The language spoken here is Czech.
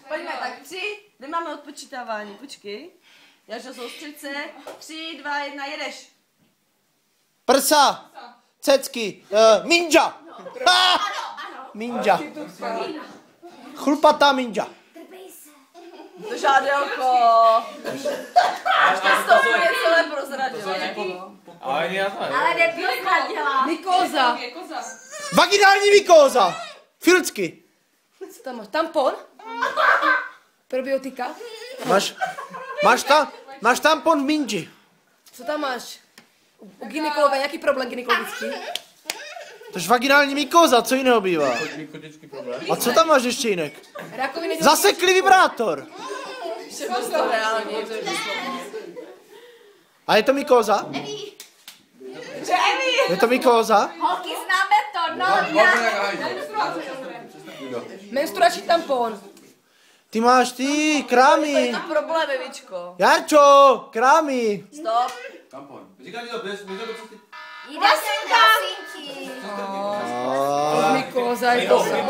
Pojďme, tak 3, nemáme odpočítávání, počkej. Jažo, soustřed se. 3, 2, 1, jedeš. Prsa. Cecky. Minja. Ano. Minja. Chlupatá minja. To žádelko. Ještě z toho je celé prozradilo. Ale neprozradila. Mykóza. Vaginální mykóza. Filcky. Co tam máš? Tampon? Probiotika? Máš tampon v minži. Co tam máš? U gynekologa nějaký problém gynekologický? To je vaginální mykóza, co jiného bývá? A co tam máš ještě jinak? Zaseklý vibrátor. To reálně, to je A je to mykóza? Je to mykóza? Holky, známe to, no já. Menstruační tampon. Ty máš ty krámy. To je problém, Evičko. Jarčo, krámy. Stop. Tampon. Říkali to bez, Jde se, Mykóza je to samé.